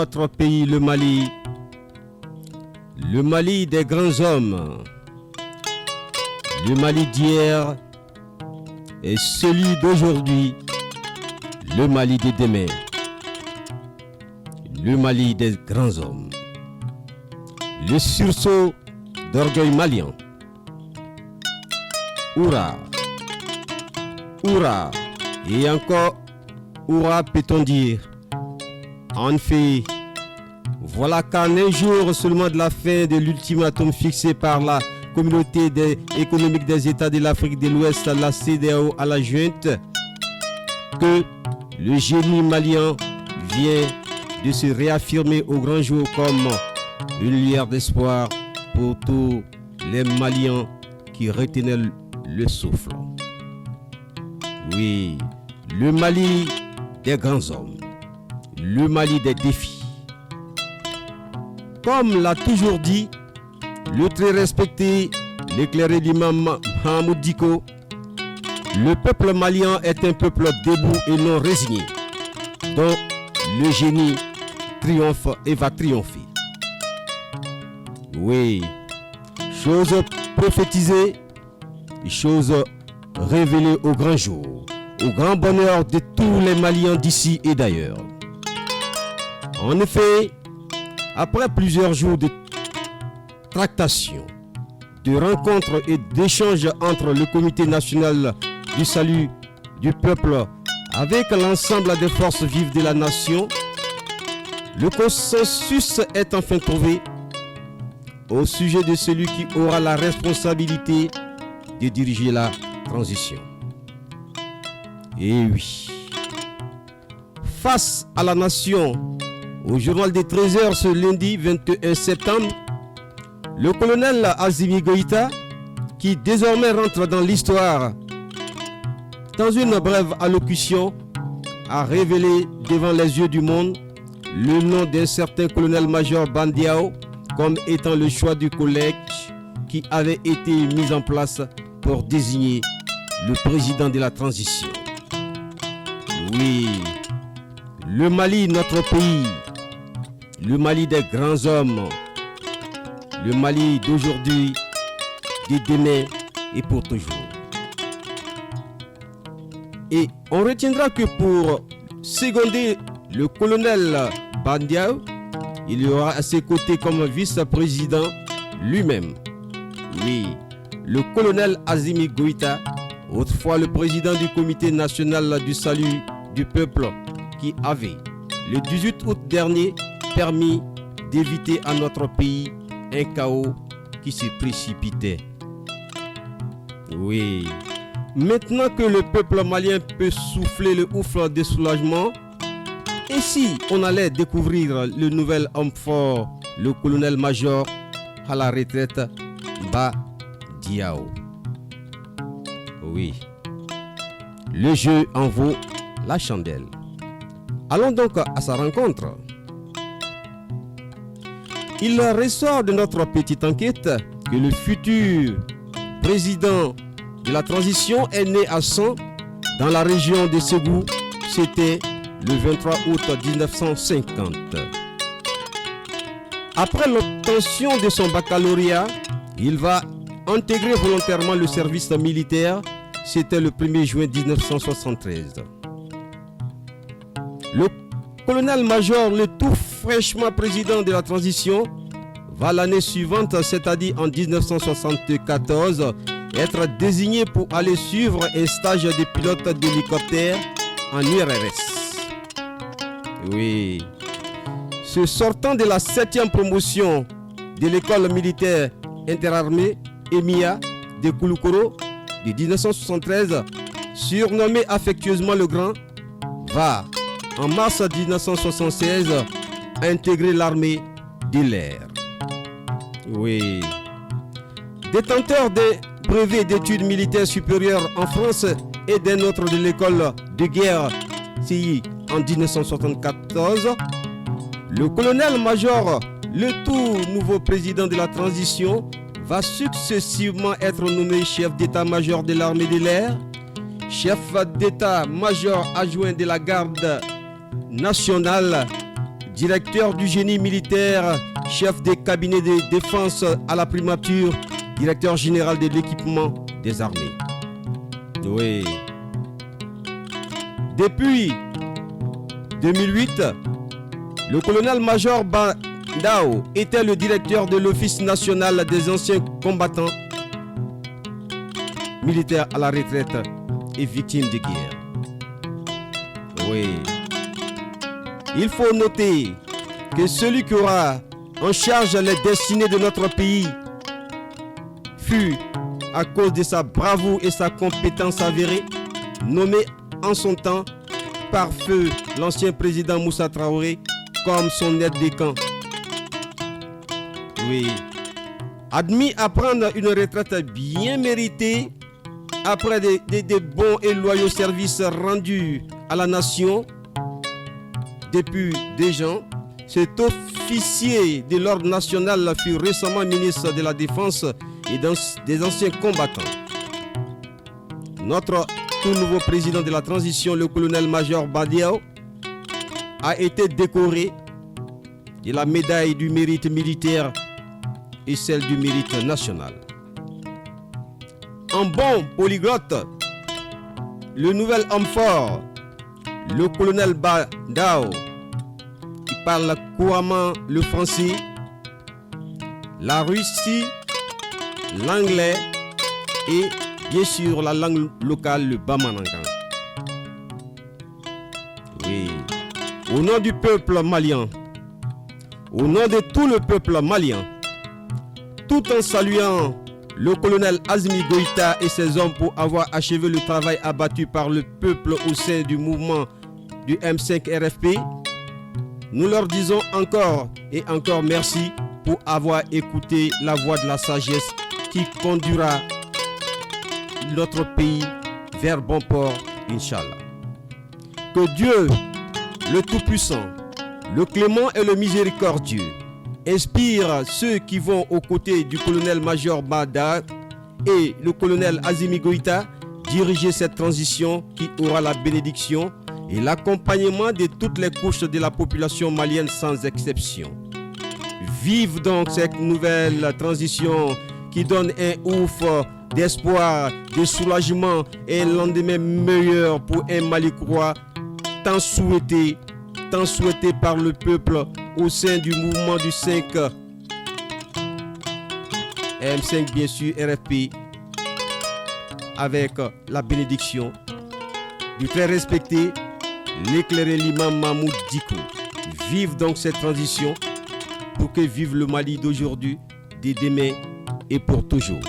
notre pays, le Mali des grands hommes, le Mali d'hier et celui d'aujourd'hui, le Mali de demain, le Mali des grands hommes, le sursaut d'orgueil malien. Hurrah, hurrah, et encore hurrah peut-on dire. En effet, voilà qu'à un jour seulement de la fin de l'ultimatum fixé par la Communauté économique des États de l'Afrique de l'Ouest, la CEDEAO, à la junte, que le génie malien vient de se réaffirmer au grand jour comme une lueur d'espoir pour tous les Maliens qui retenaient le souffle. Oui, le Mali des grands hommes, le Mali des défis. Comme l'a toujours dit le très respecté, l'éclairé l'imam Mahmoud Diko, le peuple malien est un peuple debout et non résigné, dont le génie triomphe et va triompher. Oui, chose prophétisée, chose révélée au grand jour, au grand bonheur de tous les Maliens d'ici et d'ailleurs. En effet, après plusieurs jours de tractations, de rencontres et d'échanges entre le Comité national du salut du peuple avec l'ensemble des forces vives de la nation, le consensus est enfin trouvé au sujet de celui qui aura la responsabilité de diriger la transition. Et oui, face à la nation, au journal des 13h ce lundi 21 septembre, le colonel Assimi Goïta, qui désormais rentre dans l'histoire, dans une brève allocution, a révélé devant les yeux du monde le nom d'un certain colonel-major Bandiao comme étant le choix du collège qui avait été mis en place pour désigner le président de la transition. Oui, le Mali, notre pays, le Mali des grands hommes, le Mali d'aujourd'hui, de demain et pour toujours. Et on retiendra que pour seconder le colonel Bandiao, il y aura à ses côtés comme vice-président lui-même. Oui, le colonel Assimi Goïta, autrefois le président du Comité national du salut du peuple, qui avait, le 18 août dernier, permis d'éviter à notre pays un chaos qui se précipitait. Oui, maintenant que le peuple malien peut souffler le souffle de soulagement, et si on allait découvrir le nouvel homme fort, le colonel-major à la retraite, Bandiao. Oui, le jeu en vaut la chandelle. Allons donc à sa rencontre. Il ressort de notre petite enquête que le futur président de la transition est né à San, dans la région de Ségou. C'était le 23 août 1950. Après l'obtention de son baccalauréat, il va intégrer volontairement le service militaire. C'était le 1er juin 1973. Le colonel-major, le tout fraîchement président de la transition, va l'année suivante, c'est-à-dire en 1974, être désigné pour aller suivre un stage de pilote d'hélicoptère en URSS. Oui, ce sortant de la 7e promotion de l'école militaire interarmée EMIA de Kouloukoro de 1973, surnommé affectueusement le Grand, va en mars 1976 intégrer l'armée de l'air. Oui, détenteur des brevets d'études militaires supérieures en France et d'un autre de l'école de guerre CI en 1974, le colonel-major, le tout nouveau président de la transition, va successivement être nommé chef d'état-major de l'armée de l'air, chef d'état-major adjoint de la garde nationale, directeur du génie militaire, chef des cabinets de défense à la primature, directeur général de l'équipement des armées. Oui. Depuis 2008, le colonel-major Bandao était le directeur de l'Office national des anciens combattants militaires à la retraite et victimes de guerre. Oui. Il faut noter que celui qui aura en charge les destinées de notre pays fut, à cause de sa bravoure et sa compétence avérée, nommé en son temps par feu l'ancien président Moussa Traoré comme son aide de camp. Oui. Admis à prendre une retraite bien méritée après des bons et loyaux services rendus à la nation depuis 2 ans, cet officier de l'ordre national fut récemment ministre de la Défense et des anciens combattants. Notre tout nouveau président de la transition, le colonel-major Badiao, a été décoré de la médaille du mérite militaire et celle du mérite national. En bon polyglotte, le nouvel homme fort, le colonel Badiao, qui parle couramment le français, la Russie, l'anglais et bien sûr la langue locale, le Bamanankan. Oui. Au nom du peuple malien, au nom de tout le peuple malien, tout en saluant le colonel Assimi Goïta et ses hommes pour avoir achevé le travail abattu par le peuple au sein du mouvement du M5 RFP, nous leur disons encore et encore merci pour avoir écouté la voix de la sagesse qui conduira notre pays vers bon port, Inch'Allah. Que Dieu, le Tout-Puissant, le Clément et le Miséricordieux, inspire ceux qui vont aux côtés du colonel-major Bada et le colonel Assimi Goïta diriger cette transition qui aura la bénédiction et l'accompagnement de toutes les couches de la population malienne sans exception. Vive donc cette nouvelle transition qui donne un ouf d'espoir, de soulagement et un lendemain meilleur pour un Mali croix tant souhaité par le peuple au sein du mouvement du 5 M5 bien sûr RFP, avec la bénédiction du très respecté l'éclairé l'imam Mahmoud Diko. Vive donc cette transition pour que vive le Mali d'aujourd'hui, de demain et pour toujours.